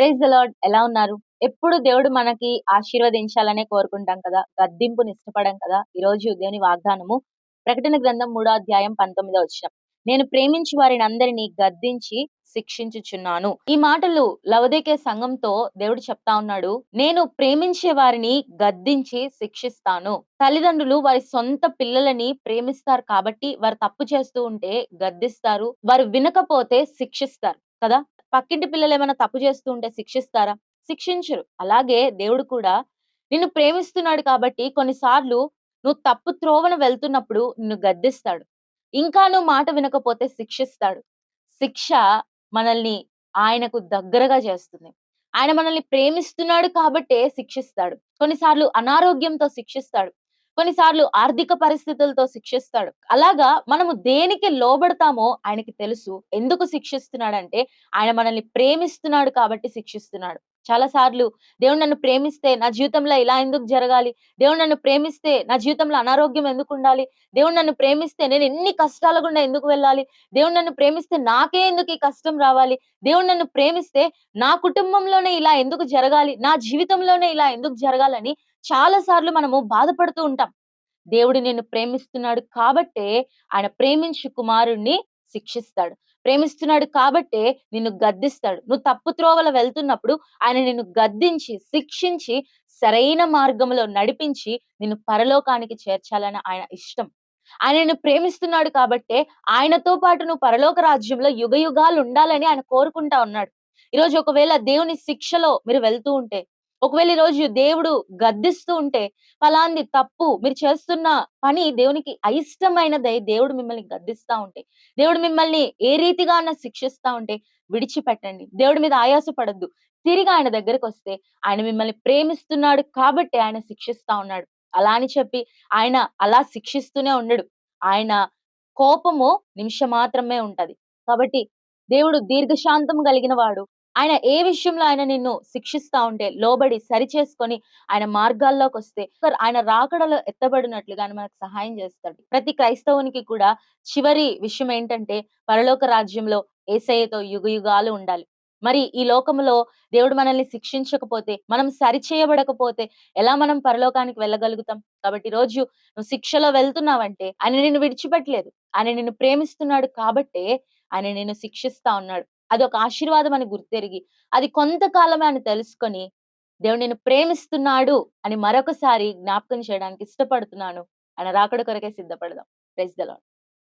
Praise the lord. ఎలా ఉన్నారు? ఎప్పుడు దేవుడు మనకి ఆశీర్వదించాలనే కోరుకుంటాం కదా! గద్దింపుని ఇష్టపడం కదా! ఈరోజు దేవుని వాగ్దానము ప్రకటన గ్రంథం 3 అధ్యాయం 19 వచనం. నేను ప్రేమించు వారినందరిని గద్దించి శిక్షించుచున్నాను. ఈ మాటలు లవొదికయ సంఘంతో దేవుడు చెప్తా ఉన్నాడు. నేను ప్రేమించే వారిని గద్దించి శిక్షిస్తాను. తల్లిదండ్రులు వారి సొంత పిల్లలని ప్రేమిస్తారు కాబట్టి వారు తప్పు చేస్తూ ఉంటే గద్దిస్తారు. వారు వినకపోతే శిక్షిస్తారు కదా! పక్కింటి పిల్లలేమైనా తప్పు చేస్తూ ఉంటే శిక్షిస్తారా? శిక్షించరు. అలాగే దేవుడు కూడా నిన్ను ప్రేమిస్తున్నాడు కాబట్టి కొన్నిసార్లు నువ్వు తప్పు త్రోవన వెళ్తున్నప్పుడు నిన్ను గద్దిస్తాడు. ఇంకా నువ్వు మాట వినకపోతే శిక్షిస్తాడు. శిక్ష మనల్ని ఆయనకు దగ్గరగా చేస్తుంది. ఆయన మనల్ని ప్రేమిస్తున్నాడు కాబట్టే శిక్షిస్తాడు. కొన్నిసార్లు అనారోగ్యంతో శిక్షిస్తాడు. కొన్నిసార్లు ఆర్థిక పరిస్థితులతో శిక్షిస్తాడు. అలాగా మనము దేనికి లోబడతామో ఆయనకి తెలుసు. ఎందుకు శిక్షిస్తున్నాడంటే ఆయన మనల్ని ప్రేమిస్తున్నాడు కాబట్టి శిక్షిస్తున్నాడు. చాలా సార్లు దేవుడు నన్ను ప్రేమిస్తే నా జీవితంలో ఇలా ఎందుకు జరగాలి? దేవుడు నన్ను ప్రేమిస్తే నా జీవితంలో అనారోగ్యం ఎందుకుండాలి? దేవుడు నన్ను ప్రేమిస్తే నేను ఎన్ని కష్టాల గుండా ఎందుకు వెళ్ళాలి? దేవుడు నన్ను ప్రేమిస్తే నాకే ఎందుకు ఈ కష్టం రావాలి? దేవుడు నన్ను ప్రేమిస్తే నా కుటుంబంలోనే ఇలా ఎందుకు జరగాలి? నా జీవితంలోనే ఇలా ఎందుకు జరగాలని చాలా సార్లు మనము బాధపడుతూ ఉంటాం. దేవుడు నిన్ను ప్రేమిస్తున్నాడు కాబట్టే ఆయన ప్రేమించు కుమారుణ్ణి శిక్షిస్తాడు. ప్రేమిస్తున్నాడు కాబట్టే నిన్ను గద్దిస్తాడు. నువ్వు తప్పు త్రోవలో వెళ్తున్నప్పుడు ఆయన నిన్ను గద్దించి, శిక్షించి, సరైన మార్గంలో నడిపించి నిన్ను పరలోకానికి చేర్చాలని ఆయన ఇష్టం. ఆయన నిన్ను ప్రేమిస్తున్నాడు కాబట్టే ఆయనతో పాటు నువ్వు పరలోక రాజ్యంలో యుగయుగాలు ఉండాలని ఆయన కోరుకుంటా ఉన్నాడు. ఈరోజు ఒకవేళ దేవుని శిక్షలో మీరు వెళ్తూ ఉంటే, ఒకవేళ ఈరోజు దేవుడు గద్దిస్తూ ఉంటే, ఫలాంది తప్పు మీరు చేస్తున్న పని దేవునికి అయిష్టమైనదై దేవుడు మిమ్మల్ని గద్దిస్తా ఉంటే, దేవుడు మిమ్మల్ని ఏ రీతిగా అన్నా శిక్షిస్తా ఉంటే విడిచిపెట్టండి. దేవుడి మీద ఆయాస పడొద్దు. తిరిగి ఆయన దగ్గరకొస్తే ఆయన మిమ్మల్ని ప్రేమిస్తున్నాడు కాబట్టే ఆయన శిక్షిస్తా ఉన్నాడు. అలా అని చెప్పి ఆయన అలా శిక్షిస్తూనే ఉండడు. ఆయన కోపము నిమిషం మాత్రమే ఉంటది. కాబట్టి దేవుడు దీర్ఘశాంతం కలిగిన వాడు. ఆయన ఏ విషయంలో ఆయన నిన్ను శిక్షిస్తా ఉంటే లోబడి సరిచేసుకొని ఆయన మార్గాల్లోకొస్తే ఆయన రాకడలో ఎత్తబడినట్లుగా ఆయన మనకు సహాయం చేస్తాడు. ప్రతి క్రైస్తవునికి కూడా చివరి విషయం ఏంటంటే పరలోక రాజ్యంలో యేసయ్యతో యుగయుగాలు ఉండాలి. మరి ఈ లోకంలో దేవుడు మనల్ని శిక్షించకపోతే, మనం సరిచేయబడకపోతే ఎలా మనం పరలోకానికి వెళ్ళగలుగుతాం? కాబట్టి ఈ రోజు నువ్వు శిక్షలో వెళ్తున్నావంటే ఆయన నిన్ను విడిచిపెట్టలేదు. ఆయన నిన్ను ప్రేమిస్తున్నాడు కాబట్టే ఆయన నిన్ను శిక్షిస్తా ఉన్నాడు. అదొక ఆశీర్వాదం అని గుర్తెరిగి, అది కొంతకాలమే అని తెలుసుకొని, దేవుడు నిన్ను ప్రేమిస్తున్నాడు అని మరొకసారి జ్ఞాపకం చేయడానికి ఇష్టపడుతున్నాను. ఆయన రాకడ కొరకే సిద్ధపడదాం. Praise the lord.